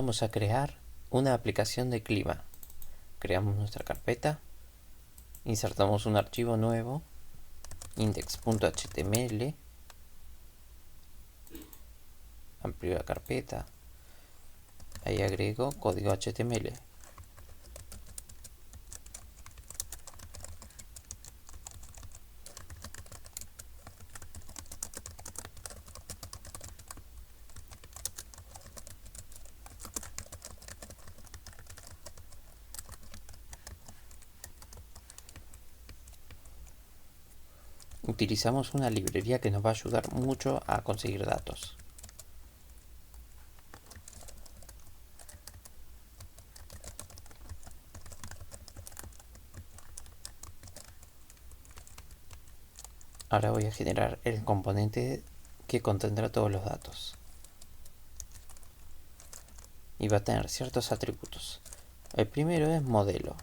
Vamos a crear una aplicación de clima. Creamos nuestra carpeta, insertamos un archivo nuevo, index.html, amplío la carpeta, ahí agrego código HTML. Utilizamos una librería que nos va a ayudar mucho a conseguir datos. Ahora voy a generar el componente que contendrá todos los datos. Y va a tener ciertos atributos. El primero es modelo.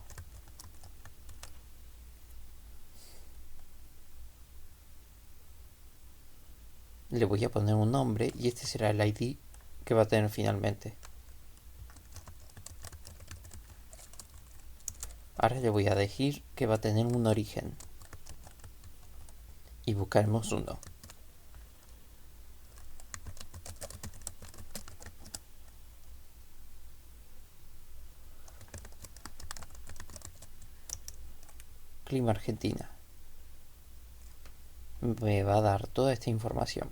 Le voy a poner un nombre y este será el ID que va a tener finalmente. Ahora le voy a decir que va a tener un origen. Y buscaremos uno. Clima Argentina. Me va a dar toda esta información.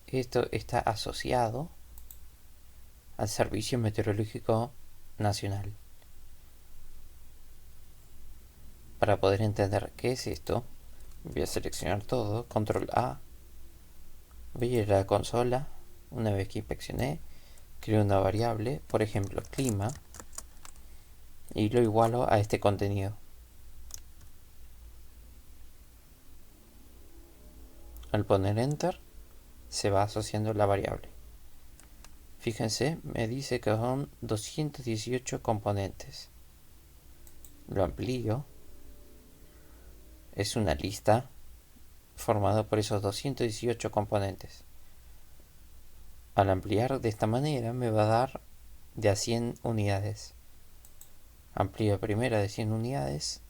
Esto está asociado al Servicio Meteorológico Nacional. Para poder entender qué es esto, voy a seleccionar todo, control A, voy a ir a la consola. Una vez que inspeccioné, creo una variable, por ejemplo clima, y lo igualo a este contenido. Al poner enter, se va asociando la variable. Fíjense, me dice que son 218 componentes. Lo amplío. Es una lista formada por esos 218 componentes. Al ampliar de esta manera me va a dar de a 100 unidades. Amplío primera de 100 unidades.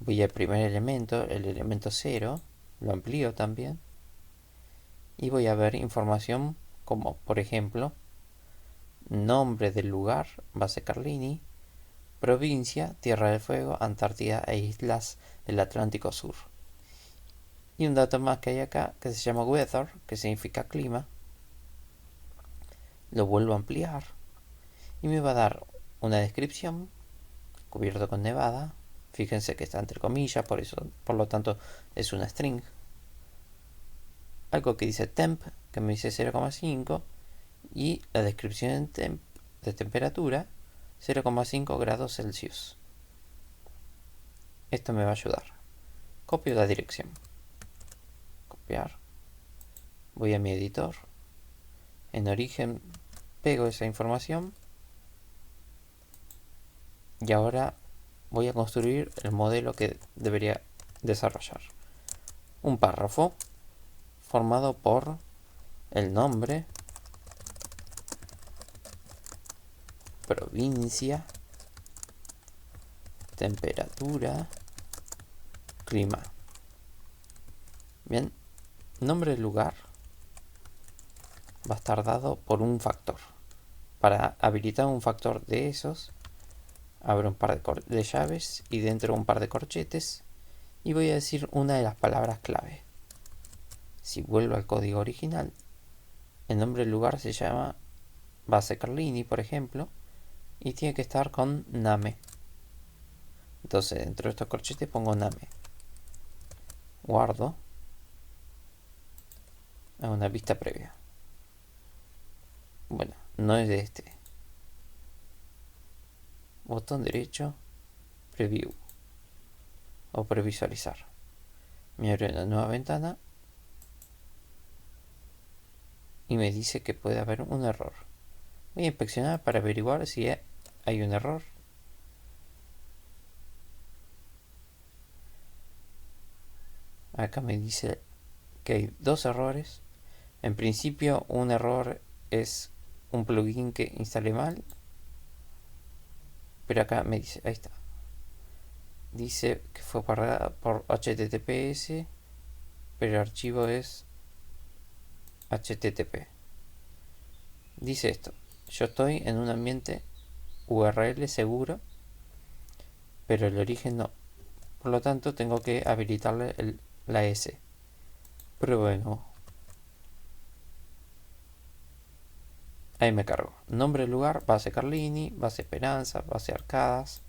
Voy al primer elemento, el elemento 0. Lo amplío también. Y voy a ver información como, por ejemplo, nombre del lugar, base Carlini, provincia, Tierra del Fuego, Antártida e islas del Atlántico Sur. Y un dato más que hay acá que se llama weather, que significa clima. Lo vuelvo a ampliar y me va a dar una descripción: cubierto con nevada. Fíjense que está entre comillas, por lo tanto es una string. Algo que dice temp, que me dice 0,5, y la descripción de temperatura 0,5 grados Celsius. Esto me va a ayudar. Copio la dirección. Copiar. Voy a mi editor. En origen pego esa información. Y ahora voy a construir el modelo que debería desarrollar. Un párrafo formado por el nombre, provincia, temperatura, clima. Bien, nombre del lugar va a estar dado por un factor. Para habilitar un factor de esos, abro un par de llaves y dentro un par de corchetes y voy a decir una de las palabras clave. Si vuelvo al código original, el nombre del lugar se llama base Carlini, por ejemplo, y tiene que estar con name. Entonces dentro de estos corchetes pongo name. Guardo a una vista previa. Bueno, no es de este. Botón derecho, preview o previsualizar. Me abre una nueva ventana y me dice que puede haber un error. Voy a inspeccionar para averiguar si hay un error. Acá me dice que hay dos errores. En principio, un error es un plugin que instalé mal. Pero acá me dice, ahí está. Dice que fue por HTTPS, pero el archivo es HTTP. Dice esto: yo estoy en un ambiente URL seguro, pero el origen no. Por lo tanto, tengo que habilitarle la S. Pero bueno, ahí me cargo. Nombre del lugar: base Carlini, base Esperanza, base Arcadas.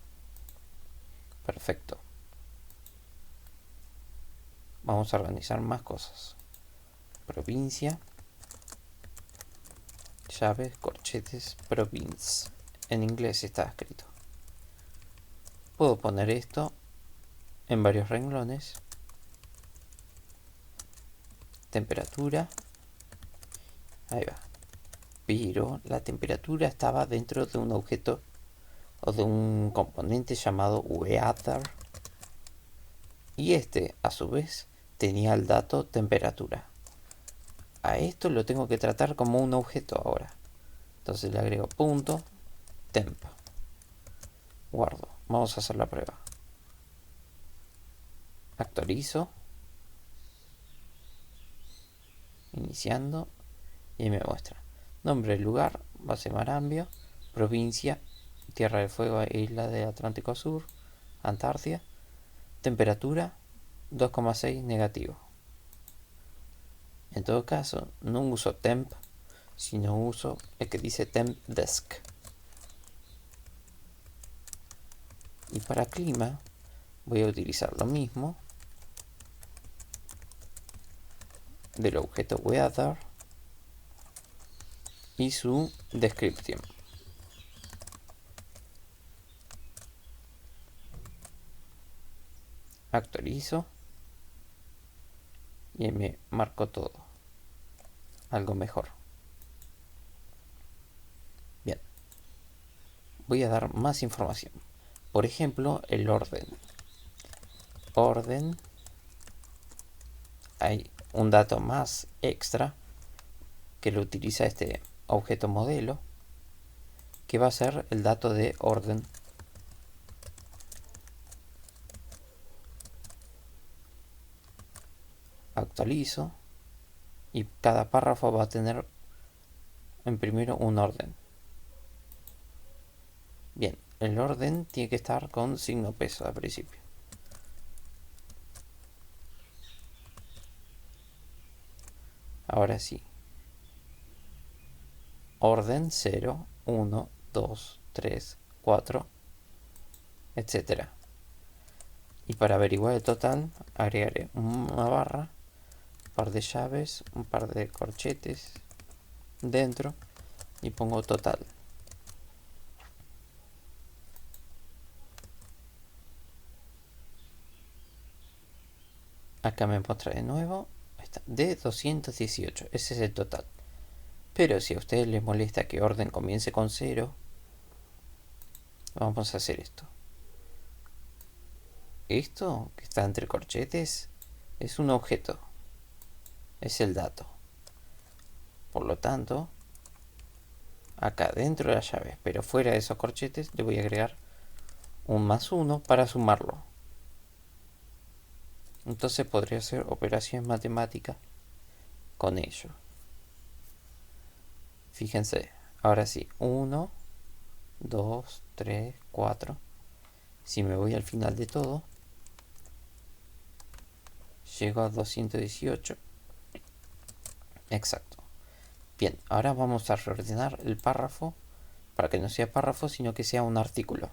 Perfecto. Vamos a organizar más cosas. Provincia, llaves, corchetes, province. En inglés está escrito. Puedo poner esto en varios renglones. Temperatura. Ahí va. Pero la temperatura estaba dentro de un objeto o de un componente llamado weather. Y este, a su vez, tenía el dato temperatura. A esto lo tengo que tratar como un objeto ahora. Entonces le agrego punto temp. Guardo. Vamos a hacer la prueba. Actualizo. Iniciando. Y me muestra. Nombre del lugar: base Marambio. Provincia: Tierra del Fuego e Isla del Atlántico Sur, Antártida. Temperatura: 2,6 negativo. En todo caso, no uso temp, sino uso el que dice temp desk. Y para clima voy a utilizar lo mismo del objeto weather y su description. Actualizo y me marco todo algo mejor. Bien, voy a dar más información. Por ejemplo, el orden. Hay un dato más extra que lo utiliza este objeto modelo, que va a ser el dato de orden. Actualizo y cada párrafo va a tener en primero un orden. Bien, el orden tiene que estar con signo peso al principio. Ahora sí. Orden 0, 1, 2, 3, 4, etc. Y para averiguar el total, agregaré una barra, un par de llaves, un par de corchetes dentro y pongo total. Acá me muestra de nuevo. Ahí está, de 218. Ese es el total. Pero si a ustedes les molesta que orden comience con 0, vamos a hacer esto. Esto que está entre corchetes es un objeto. Es el dato. Por lo tanto, acá dentro de las llaves, pero fuera de esos corchetes, le voy a agregar un +1 para sumarlo. Entonces podría hacer operaciones matemáticas con ello. Fíjense, ahora sí, 1, 2, 3, 4. Si me voy al final de todo, llego a 218. Exacto. Bien, ahora vamos a reordenar el párrafo para que no sea párrafo, sino que sea un artículo.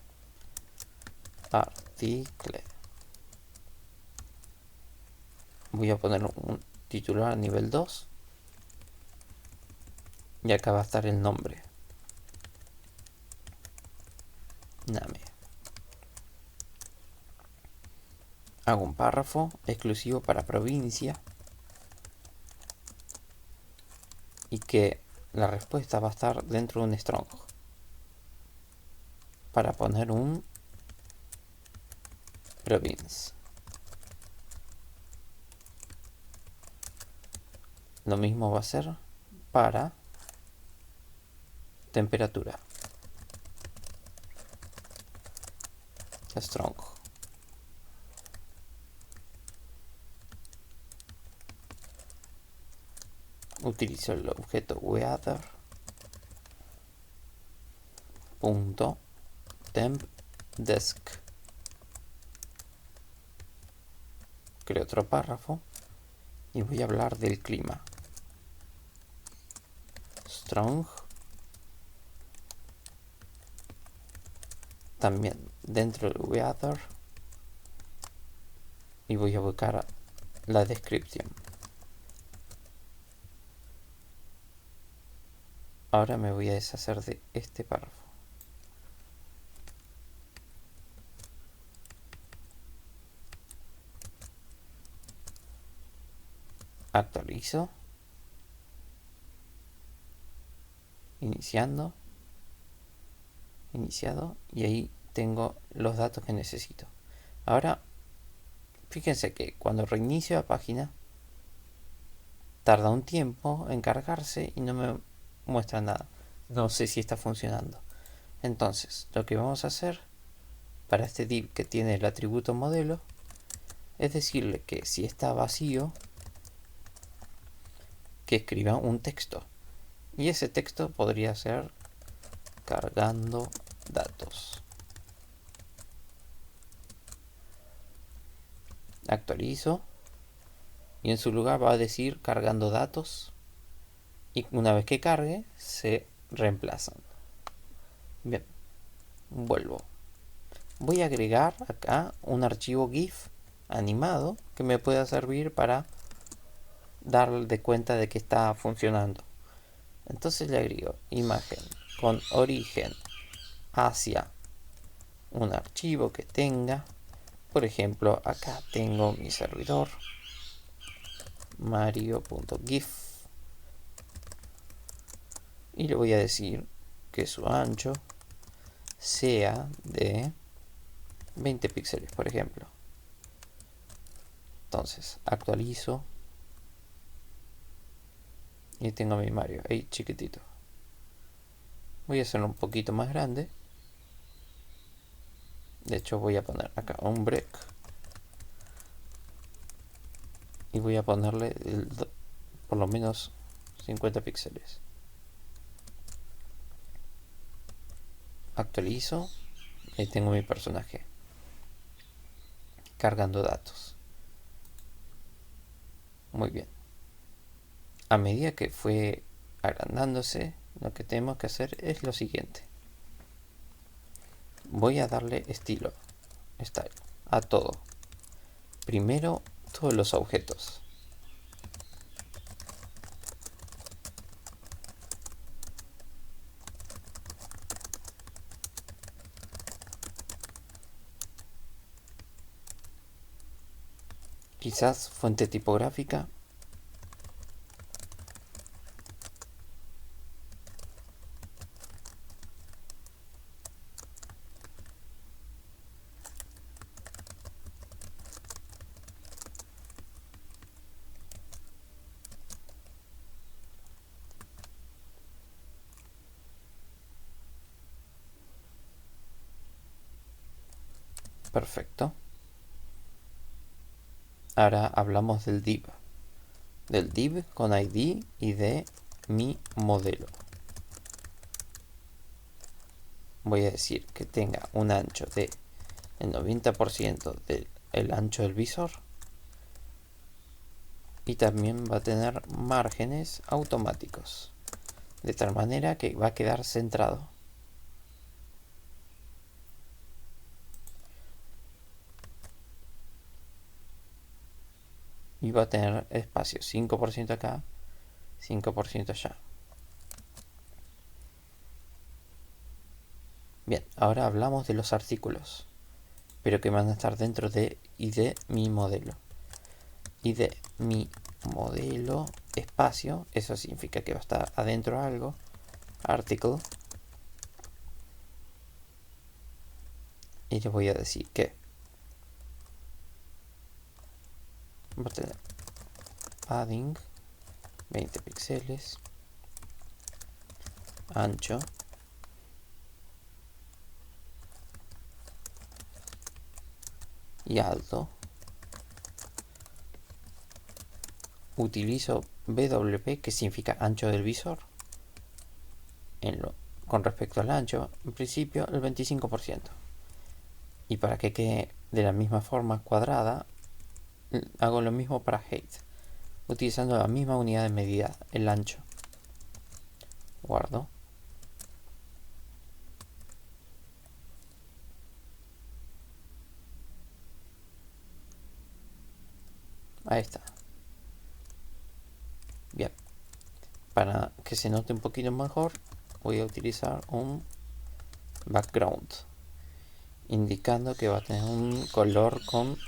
Article. Voy a poner un titular a nivel 2. Y acá va a estar el nombre. Name. Hago un párrafo exclusivo para provincia. Y que la respuesta va a estar dentro de un strong. Para poner un province. Lo mismo va a ser para temperatura, strong. Utilizo el objeto weather punto temp desk. Creo otro párrafo y voy a hablar del clima. Strong. También dentro del weather, y voy a buscar la descripción. Ahora me voy a deshacer de este párrafo. Actualizo. Iniciado, y ahí tengo los datos que necesito. Ahora, fíjense que cuando reinicio la página, tarda un tiempo en cargarse y no me muestra nada. No sé si está funcionando. Entonces, lo que vamos a hacer para este div que tiene el atributo modelo es decirle que si está vacío, que escriba un texto. Y ese texto podría ser cargando datos. Actualizo y en su lugar va a decir cargando datos, y una vez que cargue se reemplazan. Bien, vuelvo. Voy a agregar acá un archivo GIF animado que me pueda servir para dar de cuenta de que está funcionando. Entonces le agrego imagen con origen hacia un archivo que tenga. Por ejemplo, acá tengo mi servidor mario.gif y le voy a decir que su ancho sea de 20 píxeles, por ejemplo. Entonces actualizo y tengo mi Mario ahí chiquitito. Voy a hacerlo un poquito más grande. De hecho voy a poner acá un break y voy a ponerle por lo menos 50 píxeles. Actualizo y tengo mi personaje cargando datos. Muy bien. A medida que fue agrandándose, lo que tenemos que hacer es lo siguiente. Voy a darle estilo, style, a todo. Primero, todos los objetos. Quizás fuente tipográfica. Perfecto. Ahora hablamos del div. Del div con ID y de mi modelo. Voy a decir que tenga un ancho de el 90% del ancho del visor. Y también va a tener márgenes automáticos. De tal manera que va a quedar centrado. Y va a tener espacio 5% acá, 5% allá. Bien, ahora hablamos de los artículos, pero que van a estar dentro de ID mi modelo. ID mi modelo espacio, eso significa que va a estar adentro algo, article, y les voy a decir que va a tener padding 20 píxeles, ancho y alto. Utilizo BWP, que significa ancho del visor. Con respecto al ancho, en principio el 25%. Y para que quede de la misma forma cuadrada, hago lo mismo para height, utilizando la misma unidad de medida, el ancho. Guardo. Ahí está. Bien. Para que se note un poquito mejor, voy a utilizar un background, indicando que va a tener un color con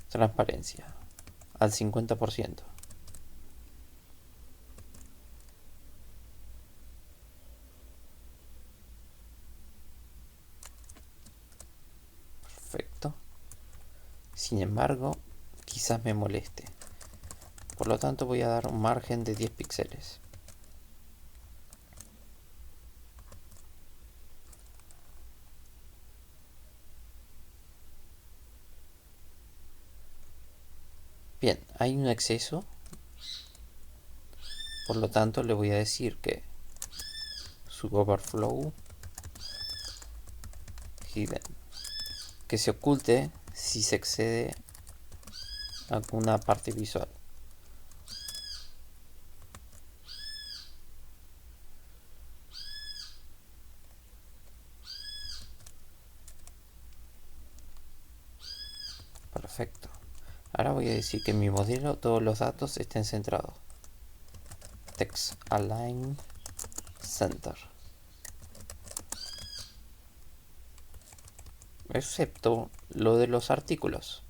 transparencia al 50%. Perfecto. Sin embargo, quizás me moleste. Por lo tanto, voy a dar un margen de 10 píxeles. Bien, hay un exceso. Por lo tanto, le voy a decir que su overflow hidden, que se oculte si se excede alguna parte visual. Perfecto. Ahora voy a decir que en mi modelo todos los datos estén centrados. Text align center. Excepto lo de los artículos,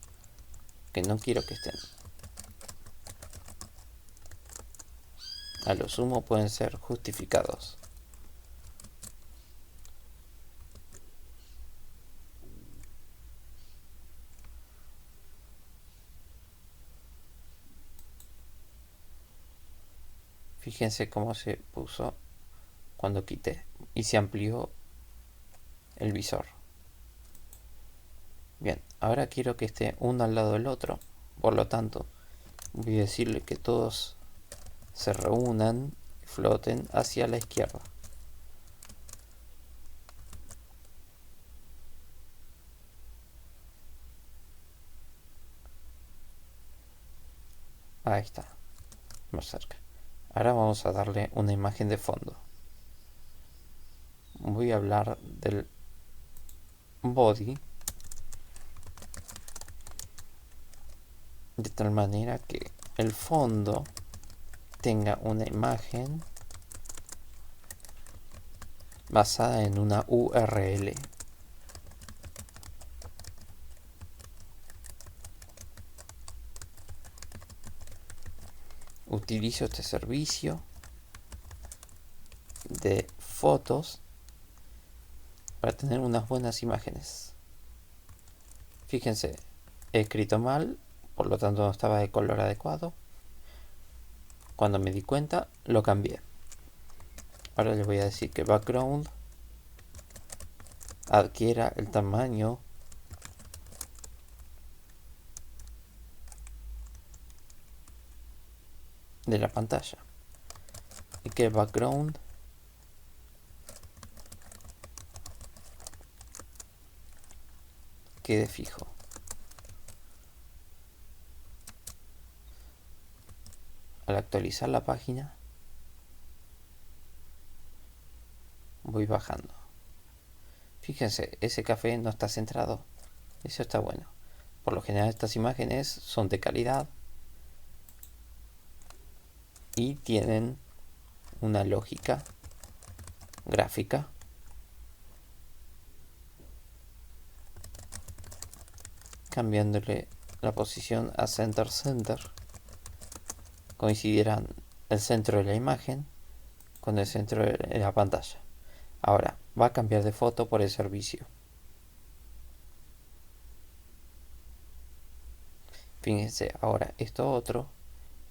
que no quiero que estén. A lo sumo pueden ser justificados. Fíjense cómo se puso cuando quité y se amplió el visor. Bien, ahora quiero que esté uno al lado del otro. Por lo tanto, voy a decirle que todos se reúnan y floten hacia la izquierda. Ahí está, más cerca. Ahora vamos a darle una imagen de fondo. Voy a hablar del body de tal manera que el fondo tenga una imagen basada en una URL. Utilizo este servicio de fotos para tener unas buenas imágenes. Fíjense, he escrito mal, por lo tanto no estaba de color adecuado. Cuando me di cuenta, lo cambié. Ahora les voy a decir que background adquiera el tamaño de la pantalla y que el background quede fijo. Al actualizar la página, voy bajando. Fíjense, ese café no está centrado. Eso está bueno. Por lo general estas imágenes son de calidad y tienen una lógica gráfica. Cambiándole la posición a center center, coincidirán el centro de la imagen con el centro de la pantalla. Ahora va a cambiar de foto por el servicio. Fíjense, ahora esto otro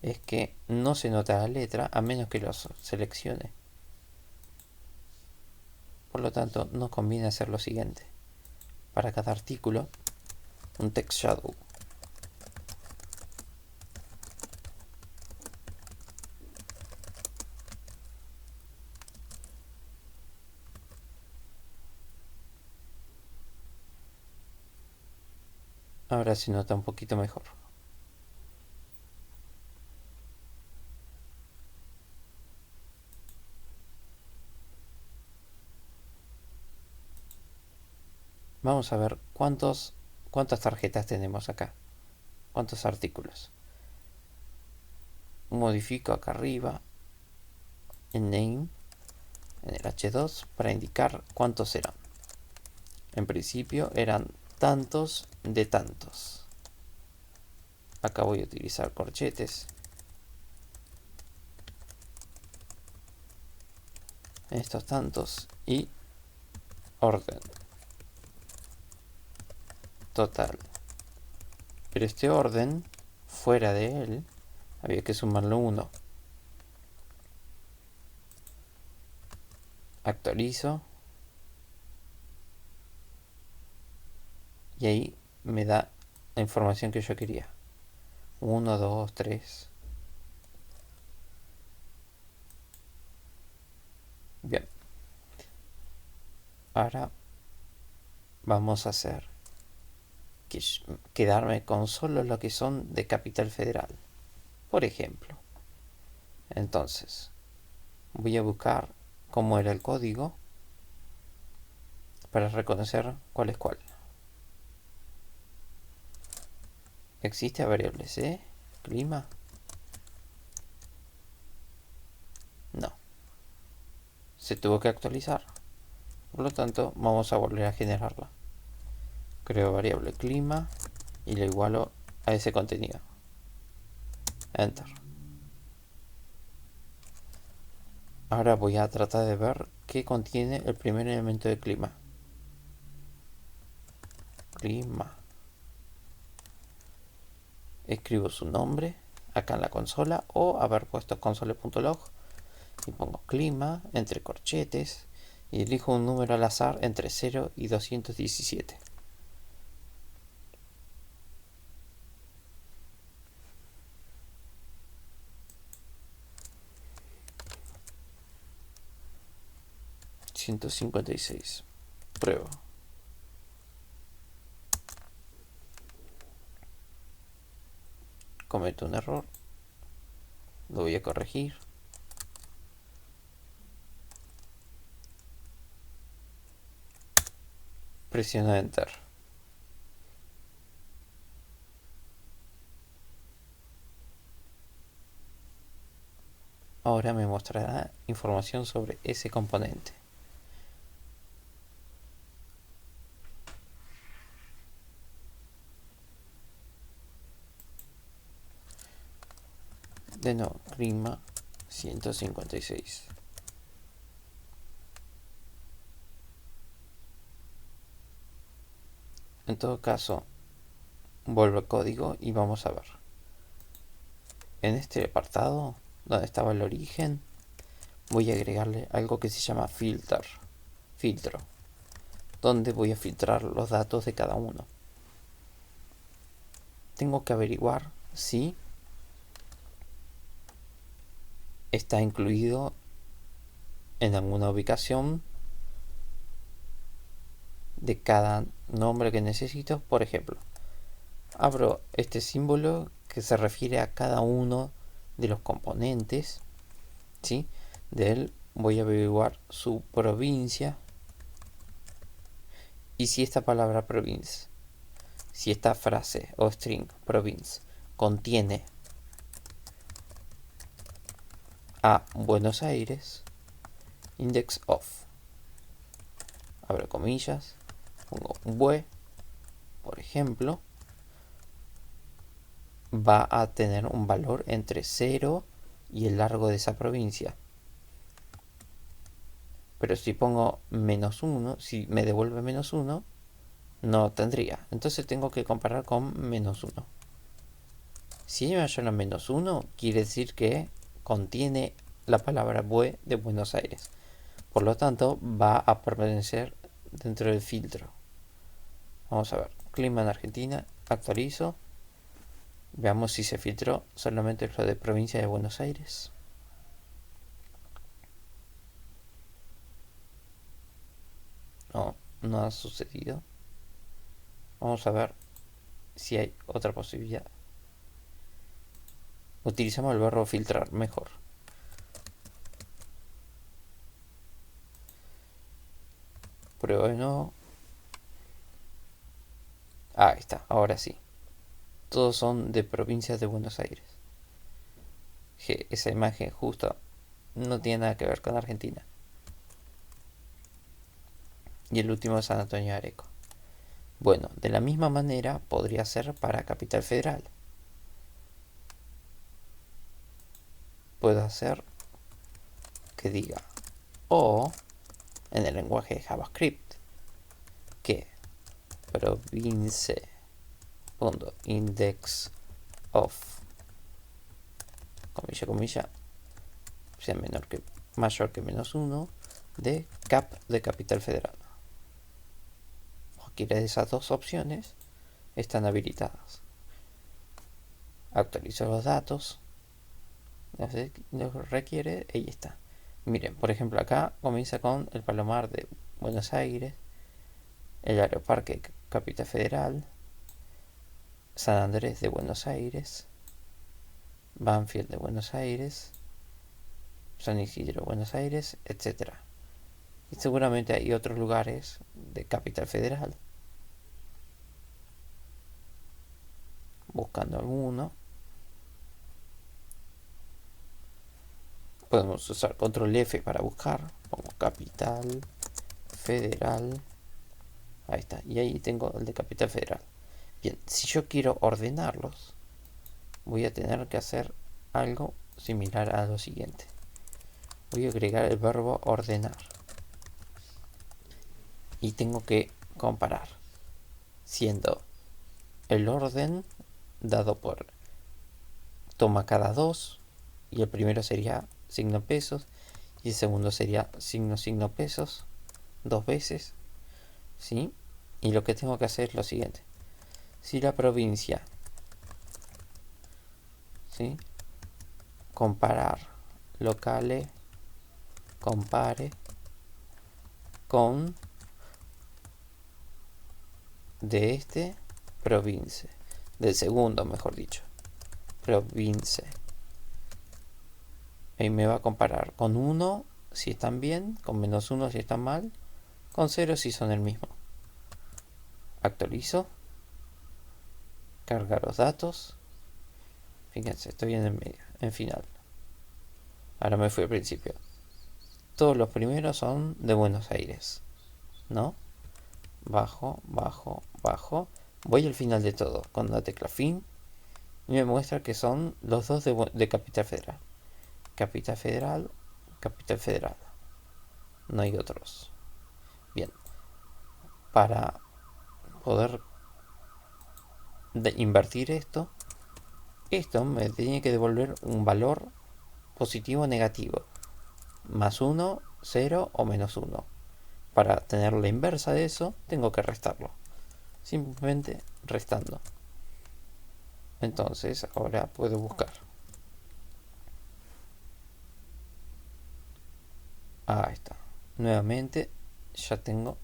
es que no se nota la letra a menos que lo seleccione. Por lo tanto, nos conviene hacer lo siguiente. para cada artículo un text shadow. Ahora se nota un poquito mejor. Vamos a ver cuántas tarjetas tenemos acá. Cuántos artículos. Modifico acá arriba en name, en el H2, para indicar cuántos eran. En principio eran tantos de tantos. Acá voy a utilizar corchetes. Estos tantos y orden total. Pero este orden, fuera de él, había que sumarle 1. Actualizo. Y ahí me da la información que yo quería. 1, 2, 3. Bien. Ahora vamos a hacer quedarme con solo lo que son de Capital Federal. Por ejemplo. Entonces, voy a buscar cómo era el código para reconocer cuál es cuál. ¿Existe variable C? ¿Clima? No. Se tuvo que actualizar. Por lo tanto, vamos a volver a generarla. Creo variable clima y le igualo a ese contenido. Enter. Ahora voy a tratar de ver qué contiene el primer elemento de clima. Clima. Escribo su nombre acá en la consola o haber puesto console.log y pongo clima entre corchetes y elijo un número al azar entre 0 y 217. $156. Pruebo. Cometo un error. Lo voy a corregir. Presiono Enter. Ahora me mostrará información sobre ese componente. De nuevo, clima 156. En todo caso, vuelvo al código y vamos a ver. En este apartado, donde estaba el origen, voy a agregarle algo que se llama filtro, donde voy a filtrar los datos de cada uno. Tengo que averiguar si está incluido en alguna ubicación de cada nombre que necesito. Por ejemplo, abro este símbolo que se refiere a cada uno de los componentes, ¿sí? De él voy a averiguar su provincia y si esta palabra province, si esta frase o string province contiene a Buenos Aires, index of, abro comillas, pongo bue, por ejemplo, va a tener un valor entre 0 y el largo de esa provincia. Pero si pongo -1, si me devuelve -1, no tendría. Entonces tengo que comparar con -1. Si es mayor a -1, quiere decir que contiene la palabra bue de Buenos Aires. Por lo tanto, va a permanecer dentro del filtro. Vamos a ver, clima en Argentina, actualizo. Veamos si se filtró solamente lo de provincia de Buenos Aires. No, no ha sucedido. Vamos a ver si hay otra posibilidad. Utilizamos el verbo filtrar mejor. Prueba de nuevo. Ahí está, ahora sí. Todos son de provincias de Buenos Aires. Esa imagen justo no tiene nada que ver con Argentina. Y el último es San Antonio de Areco. Bueno, de la misma manera podría ser para Capital Federal. Puedo hacer que diga o en el lenguaje de JavaScript que province.index of comilla sea mayor que -1 de cap de Capital Federal. Cualquiera de esas dos opciones están habilitadas. Actualizo los datos. Nos requiere, ahí está. Miren, por ejemplo, acá comienza con el Palomar de Buenos Aires, el Aeroparque Capital Federal, San Andrés de Buenos Aires, Banfield de Buenos Aires, San Isidro de Buenos Aires, etc. Y seguramente hay otros lugares de Capital Federal. Buscando alguno. Podemos usar control F para buscar. Pongo Capital Federal. Ahí está. Y ahí tengo el de Capital Federal. Bien, si yo quiero ordenarlos, voy a tener que hacer algo similar a lo siguiente. Voy a agregar el verbo ordenar. Y tengo que comparar. Siendo el orden dado por toma cada dos. Y el primero sería signo pesos. Y el segundo sería signo pesos. 2 veces. ¿Sí? Y lo que tengo que hacer es lo siguiente. Si la provincia, ¿sí? Comparar locale, compare con de este province, del segundo mejor dicho, province. Ahí me va a comparar con 1 si están bien, con -1 si están mal, con 0 si son el mismo. Actualizo. Cargar los datos. Fíjense, estoy en el medio, en final. Ahora me fui al principio. Todos los primeros son de Buenos Aires, ¿no? Bajo, bajo, bajo. Voy al final de todo con la tecla fin y me muestra que son los dos de Capital Federal. Capital Federal, Capital Federal. No hay otros. Bien. Para poder invertir esto me tiene que devolver un valor positivo o negativo. +1, 0 o -1. Para tener la inversa de eso, tengo que restarlo. Simplemente restando. Entonces, ahora puedo buscar. Ahí está. Nuevamente, ya tengo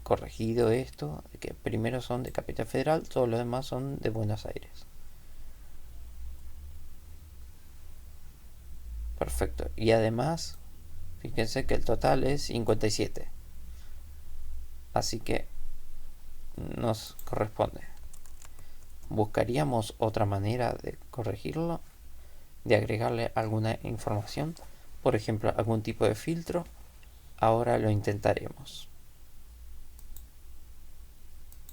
corregido esto, de que primero son de Capital Federal, todos los demás son de Buenos Aires. Perfecto. Y además, fíjense que el total es 57. Así que nos corresponde. Buscaríamos otra manera de corregirlo, de agregarle alguna información, por ejemplo, algún tipo de filtro. Ahora lo intentaremos.